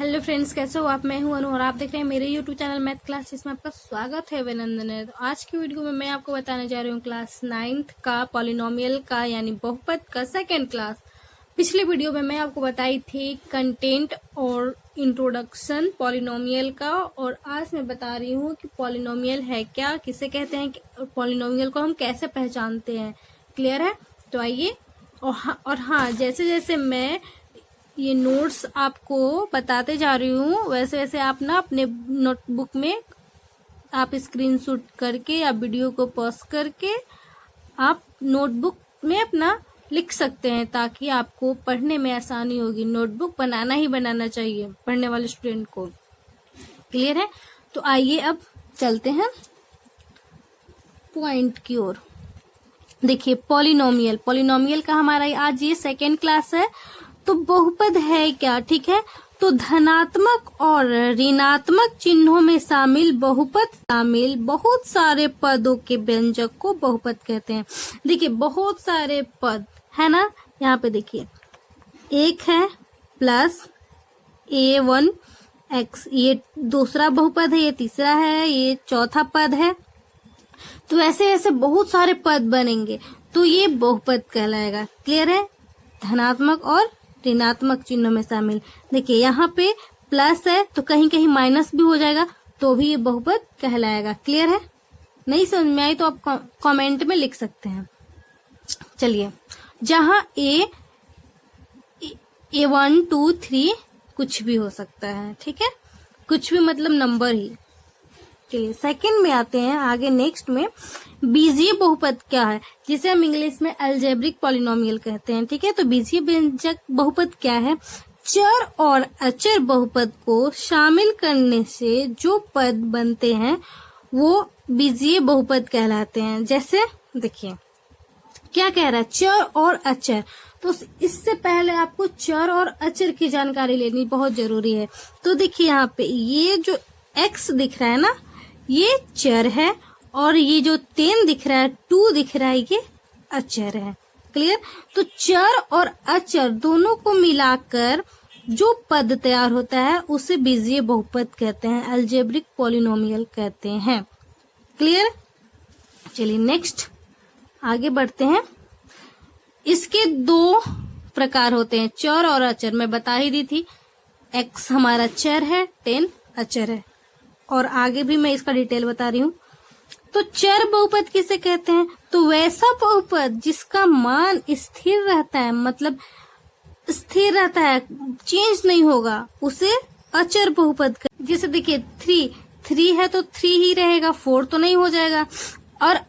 Hello friends, कैसे हो आप। मैं हूं अनु और आप देख रहे हैं मेरे यूट्यूब चैनल मैथ क्लास, जिसमें आपका स्वागत है अभिनंदन है। तो आज की वीडियो में मैं आपको बताने जा रही हूं क्लास 9th का पॉलिनोमियल का यानी बहुपद का सेकंड क्लास। पिछली वीडियो में मैं आपको बताई थी कंटेंट और इंट्रोडक्शन पॉलिनोमियल का, और आज मैं बता रही हूँ कि पॉलिनोमियल है क्या, किसे कहते हैं, पॉलिनोमियल को हम कैसे पहचानते हैं। क्लियर है? तो आइए। और हाँ, जैसे जैसे मैं ये नोट्स आपको बताते जा रही हूँ, वैसे वैसे आप ना अपने नोटबुक में आप स्क्रीनशॉट करके या वीडियो को पॉज करके आप नोटबुक में अपना लिख सकते हैं, ताकि आपको पढ़ने में आसानी होगी। नोटबुक बनाना ही बनाना चाहिए पढ़ने वाले स्टूडेंट को। क्लियर है? तो आइए अब चलते हैं पॉइंट की ओर। देखिए, पॉलिनोमियल का हमारा आज ये सेकेंड क्लास है। तो बहुपद है क्या? ठीक है, तो धनात्मक और ऋणात्मक चिन्हों में शामिल बहुपद शामिल बहुत सारे पदों के व्यंजक को बहुपद कहते हैं। देखिए, बहुत सारे पद है ना, यहाँ पे देखिए, एक है प्लस a1x, ये दूसरा बहुपद है, ये तीसरा है, ये चौथा पद है। तो ऐसे ऐसे बहुत सारे पद बनेंगे, तो ये बहुपद कहलाएगा। क्लियर है? धनात्मक और ऋणात्मक चिन्हों में शामिल। देखिए, यहाँ पे प्लस है तो कहीं कहीं माइनस भी हो जाएगा, तो भी ये बहुपद कहलाएगा। क्लियर है? नहीं समझ में आई तो आप कमेंट में लिख सकते हैं। चलिए, जहाँ A1 2 3 कुछ भी हो सकता है। ठीक है, कुछ भी मतलब नंबर ही। चलिए, सेकंड में आते हैं आगे। नेक्स्ट में बीजीय बहुपद क्या है, जिसे हम इंग्लिश में अलजेब्रिक पॉलिनोमियल कहते हैं। ठीक है, तो बीजीय व्यंजक बहुपद क्या है? चर और अचर बहुपद को शामिल करने से जो पद बनते हैं वो बीजीय बहुपद कहलाते हैं। जैसे देखिए, क्या कह रहा है? चर और अचर। तो इससे पहले आपको चर और अचर की जानकारी लेनी बहुत जरूरी है। तो देखिए, यहाँ पे ये जो x दिख रहा है ना, ये चर है, और ये जो 10 दिख रहा है, 2 दिख रहा है, ये अचर है। क्लियर? तो चर और अचर दोनों को मिलाकर जो पद तैयार होता है उसे बीजीय बहुपद कहते हैं, अलजेब्रिक पॉलिनोमियल कहते हैं। क्लियर? चलिए, नेक्स्ट आगे बढ़ते हैं। इसके दो प्रकार होते हैं, चर और अचर। मैं बता ही दी थी, x हमारा चर है, 10 अचर है, और आगे भी मैं इसका डिटेल बता रही हूँ। तो चर बहुपद किसे कहते हैं? तो वैसा बहुपद जिसका मान स्थिर रहता है, मतलब स्थिर रहता है, चेंज नहीं होगा, उसे अचर बहुपद कहते हैं। जैसे देखिए, 3 है तो 3 ही रहेगा, 4 तो नहीं हो जाएगा। और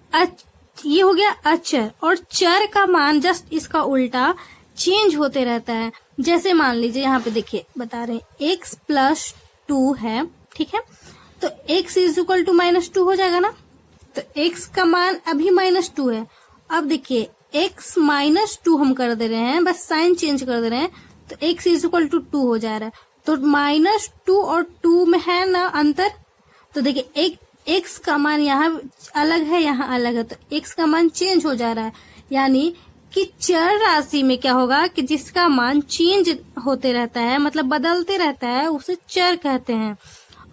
ये हो गया अचर। और चर का मान जस्ट इसका उल्टा चेंज होते रहता है। जैसे मान लीजिए, यहाँ पे देखिए बता रहे हैं, x + 2 है। ठीक है, तो x = -2 हो जाएगा ना। तो x का मान अभी -2 है। अब देखिए, x -2 हम कर दे रहे हैं, बस साइन चेंज कर दे रहे हैं, तो x = 2 हो जा रहा है। तो -2 और 2 में है ना अंतर। तो देखिए, x का मान यहाँ अलग है, यहाँ अलग है, तो x का मान चेंज हो जा रहा है। यानी कि चर राशि में क्या होगा कि जिसका मान चेंज होते रहता है, मतलब बदलते रहता है, उसे चर कहते हैं।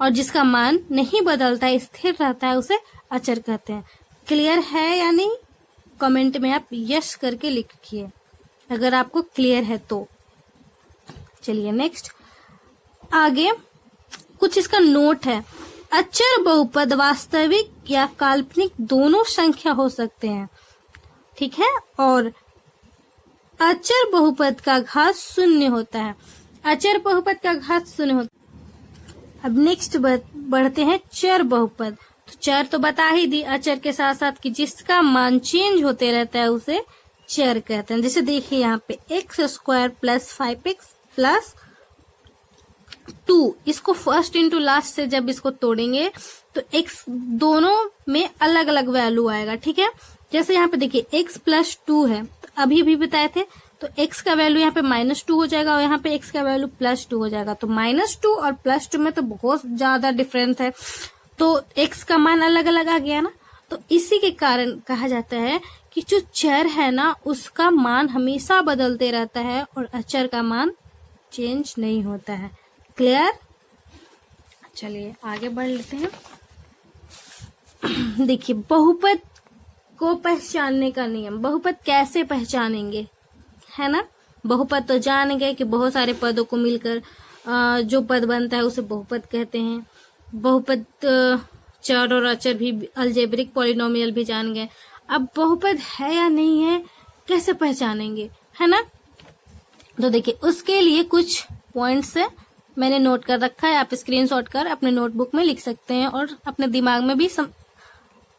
और जिसका मान नहीं बदलता है, स्थिर रहता है, उसे अचर कहते हैं। क्लियर है या नहीं? कमेंट में आप यस करके लिखिए अगर आपको क्लियर है तो। चलिए, नेक्स्ट आगे कुछ इसका नोट है। अचर बहुपद वास्तविक या काल्पनिक दोनों संख्या हो सकते हैं। ठीक है, और अचर बहुपद का घात 0 होता है। अचर बहुपद का घात 0 होता है। अब नेक्स्ट बढ़ते हैं चर बहुपद। तो चर तो बता ही दी, अचर के साथ साथ कि जिसका मान चेंज होते रहता है उसे चर कहते हैं। जैसे देखिए, यहाँ पे x² + 5x + 2, इसको फर्स्ट इंटू लास्ट से जब इसको तोड़ेंगे तो x दोनों में अलग अलग वैल्यू आएगा। ठीक है, जैसे यहाँ पे देखिए, x + 2 है, तो अभी भी बताए थे, तो x का वैल्यू यहाँ पे -2 हो जाएगा, और यहाँ पे x का वैल्यू +2 हो जाएगा। तो -2 और +2 में तो बहुत ज्यादा डिफरेंस है, तो x का मान अलग अलग आ गया ना। तो इसी के कारण कहा जाता है कि जो चर है ना, उसका मान हमेशा बदलते रहता है और अचर का मान चेंज नहीं होता है। क्लियर। चलिए आगे बढ़ लेते हैं। देखिए बहुपद को पहचानने का नियम, बहुपद कैसे पहचानेंगे, है ना। बहुपद तो जान गए कि बहुत सारे पदों को मिलकर जो पद बनता है उसे बहुपद कहते हैं। बहुपद चर और अचर भी, अलजेब्रिक पॉलिनोमियल भी जान गए। अब बहुपद है या नहीं है कैसे पहचानेंगे, है ना। तो देखिए उसके लिए कुछ पॉइंट्स है मैंने नोट कर रखा है, आप स्क्रीनशॉट कर अपने नोटबुक में लिख सकते हैं और अपने दिमाग में भी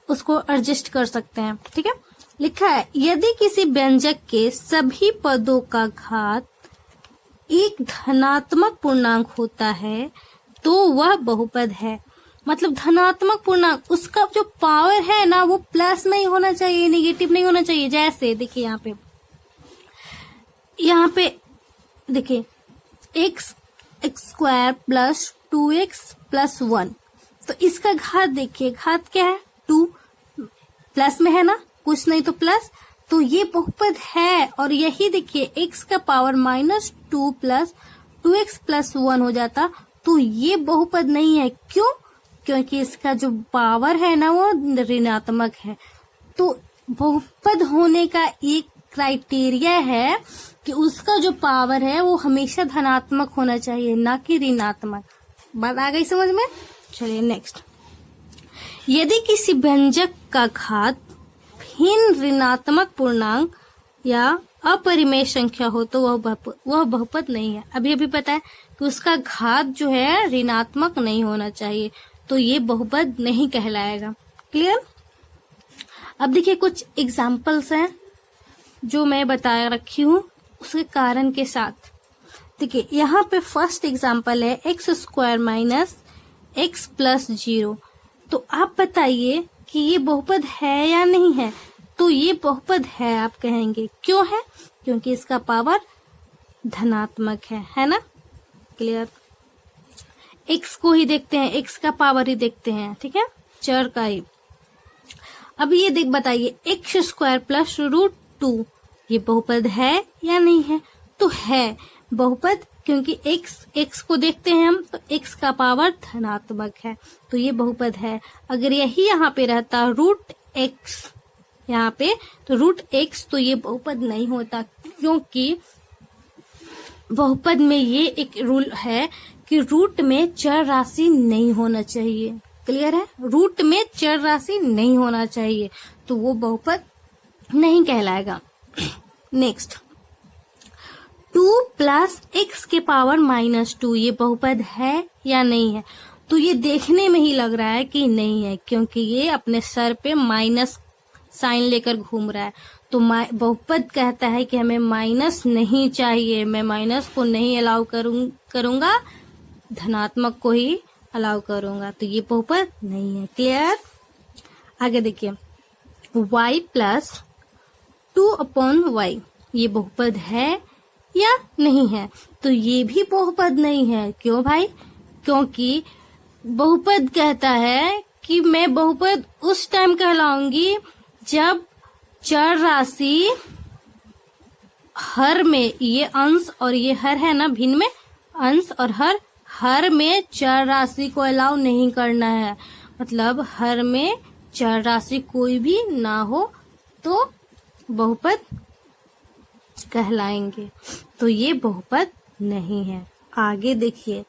उसको एडजस्ट कर सकते हैं। ठीक है, लिखा है यदि किसी व्यंजक के सभी पदों का घात एक धनात्मक पूर्णांक होता है तो वह बहुपद है। मतलब धनात्मक पूर्णांक, उसका जो पावर है ना वो प्लस में ही होना चाहिए, नेगेटिव नहीं होना चाहिए। जैसे देखिए यहाँ पे देखिए x square plus 2x plus 1, तो इसका घात देखिए, घात क्या है 2, प्लस में है ना, कुछ नहीं तो प्लस, तो ये बहुपद है। और यही देखिए x का पावर -2 प्लस 2x प्लस 1 हो जाता, तो ये बहुपद नहीं है। क्यों? क्योंकि इसका जो पावर है ना वो ऋणात्मक है। तो बहुपद होने का एक क्राइटेरिया है कि उसका जो पावर है वो हमेशा धनात्मक होना चाहिए, ना कि ऋणात्मक। बात आ गई समझ में। चलिए नेक्स्ट, यदि किसी व्यंजक का घात भिन्न ऋणात्मक पूर्णांक या अपरिमेय संख्या हो तो वह बहुपद नहीं है। अभी अभी पता है कि उसका घात जो है ऋणात्मक नहीं होना चाहिए, तो ये बहुपद नहीं कहलाएगा। क्लियर। अब देखिए कुछ एग्जाम्पल्स हैं जो मैं बता रखी हूँ उसके कारण के साथ। देखिए यहाँ पे फर्स्ट एग्जाम्पल है x square minus x plus 0। तो आप बताइए कि ये बहुपद है या नहीं है। तो ये बहुपद है आप कहेंगे। क्यों है? क्योंकि इसका पावर धनात्मक है ना। क्लियर। एक्स को ही देखते हैं, एक्स का पावर ही देखते हैं, ठीक है, चर का ही। अब ये बताइए एक्स स्क्वायर प्लस √2 ये बहुपद है या नहीं है। तो है बहुपद, क्योंकि एक्स को देखते हैं हम, तो एक्स का पावर धनात्मक है, तो ये बहुपद है। अगर यही यहाँ पे रहता √x यहाँ पे, तो √x, तो ये बहुपद नहीं होता, क्योंकि बहुपद में ये एक रूल है कि रूट में चर राशि नहीं होना चाहिए। क्लियर है, रूट में चर राशि नहीं होना चाहिए, तो वो बहुपद नहीं कहलाएगा। नेक्स्ट, 2 प्लस x के पावर -2 ये बहुपद है या नहीं है। तो ये देखने में ही लग रहा है कि नहीं है, क्योंकि ये अपने सर पे माइनस साइन लेकर घूम रहा है। तो बहुपद कहता है कि हमें माइनस नहीं चाहिए, मैं माइनस को नहीं अलाउ करूंगा, धनात्मक को ही अलाउ करूंगा, तो ये बहुपद नहीं है। क्लियर। आगे देखिए y प्लस 2/y ये बहुपद है या नहीं है। तो ये भी बहुपद नहीं है। क्यों भाई? क्योंकि बहुपद कहता है कि मैं बहुपद उस टाइम कहलाऊंगी जब चर राशि हर में, ये अंश और ये हर है ना, भिन्न में अंश और हर में चर राशि को अलाउ नहीं करना है। मतलब हर में चर राशि कोई भी ना हो तो बहुपद कहलाएंगे, तो ये बहुपद नहीं है। आगे देखिए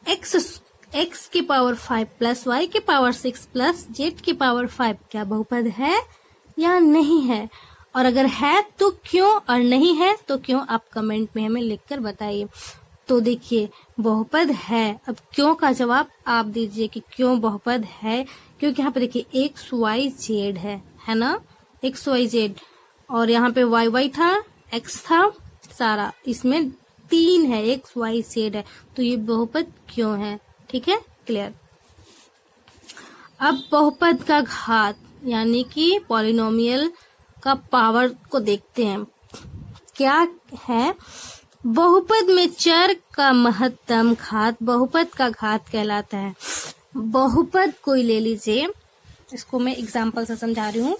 x की पावर 5 प्लस y की पावर 6 प्लस z की पावर 5 क्या बहुपद है या नहीं है? और अगर है तो क्यों, और नहीं है तो क्यों, आप कमेंट में हमें लिखकर बताइए। तो देखिए बहुपद है। अब क्यों का जवाब आप दीजिए कि क्यों बहुपद है। क्योंकि यहाँ पे देखिए x y z है ना, x y z, और यहाँ पे y y था, x था, सारा इसमें 3 है, x y z है, तो ये बहुपद क्यों है। ठीक है, क्लियर। अब बहुपद का घात यानी कि पॉलिनोमियल का पावर को देखते हैं। क्या है? बहुपद में चर का महत्तम घात बहुपद का घात कहलाता है। बहुपद कोई ले लीजिए, इसको मैं एग्जांपल से समझा रही हूँ।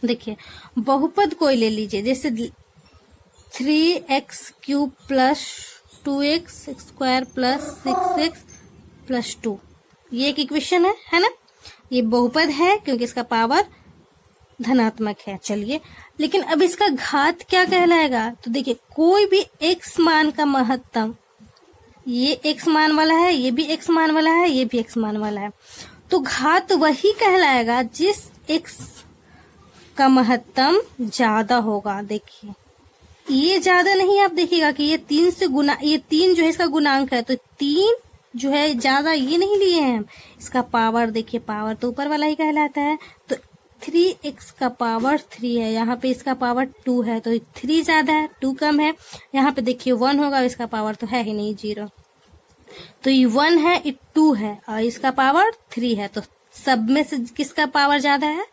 देखिए बहुपद कोई ले लीजिए, जैसे 3x³ plus 2x² plus 6x plus 2। ये एक इक्वेशन है ना। ये बहुपद है क्योंकि इसका पावर धनात्मक है। चलिए, लेकिन अब इसका घात क्या कहलाएगा? तो देखिए, कोई भी x मान का महत्तम, ये x मान वाला है, ये भी x मान वाला है, ये भी x मान वाला है, तो घात वही कहलाएगा जिस x का महत्तम ज्यादा होगा। देखिए, ये ज्यादा नहीं, आप देखिएगा कि ये 3 से गुना, ये 3 जो है इसका गुणांक है, तो 3 जो है ज्यादा ये नहीं लिए हैं हम। इसका पावर देखिए, पावर तो ऊपर वाला ही कहलाता है, तो 3x का पावर 3 है। यहाँ पे इसका पावर 2 है, तो 3 ज्यादा है, 2 कम है। यहाँ पे देखिए 1 होगा, इसका पावर तो है ही नहीं, 0। तो ये 1 है, ये 2 है, और इसका पावर 3 है। तो सब में से किसका पावर ज्यादा है?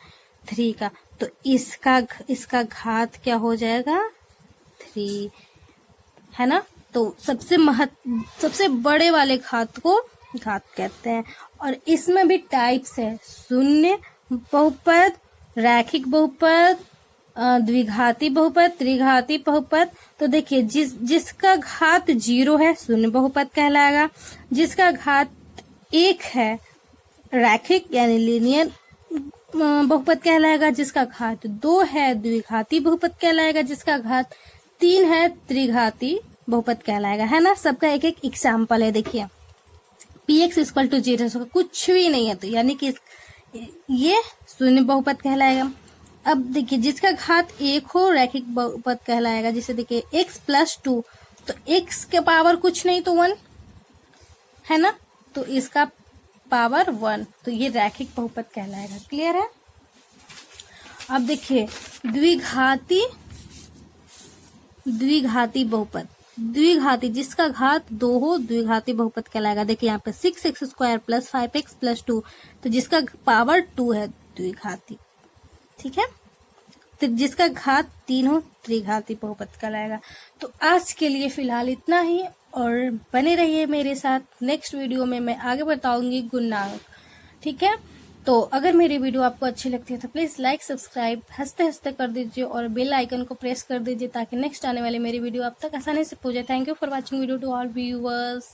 3 का। तो इसका घात क्या हो जाएगा? 3, है ना। तो सबसे बड़े वाले घात को घात कहते हैं। और इसमें भी टाइप्स है, शून्य बहुपद, रैखिक बहुपद, द्विघाती बहुपद, त्रिघाती बहुपद। तो देखिए, जिसका घात 0 है शून्य बहुपद कहलाएगा, जिसका घात 1 है रैखिक यानी लीनियर बहुपद कहलाएगा, जिसका घात 2 है द्विघाती बहुपद कहलाएगा, जिसका घात 3 है त्रिघाती बहुपद कहलाएगा, है ना। सबका एक एक एग्जाम्पल है। देखिए, px = 0, कुछ भी नहीं है, तो यानी कि ये शून्य बहुपद कहलाएगा। अब देखिए, जिसका घात 1 हो रैखिक बहुपद कहलाएगा। जैसे देखिए x + 2, तो x के पावर कुछ नहीं तो 1, है ना, तो इसका पावर 1, तो ये रैखिक बहुपद कहलाएगा। क्लियर है। अब देखिए, द्विघाती बहुपद, द्विघाती जिसका घात 2 हो द्विघाती बहुपद कहलाएगा। देखिए यहाँ पे 6x² प्लस 5x प्लस 2, तो जिसका पावर 2 है द्विघाती, ठीक है। तो जिसका घात 3 हो त्रिघाती बहुपद कहलाएगा। तो आज के लिए फिलहाल इतना ही, और बने रहिए मेरे साथ। नेक्स्ट वीडियो में मैं आगे बताऊंगी गुणांक, ठीक है। तो अगर मेरी वीडियो आपको अच्छी लगती है तो प्लीज लाइक, सब्सक्राइब हंसते हंसते कर दीजिए, और बेल आइकन को प्रेस कर दीजिए ताकि नेक्स्ट आने वाली मेरी वीडियो आप तक आसानी से पहुंचे। Thank you for watching video to all viewers.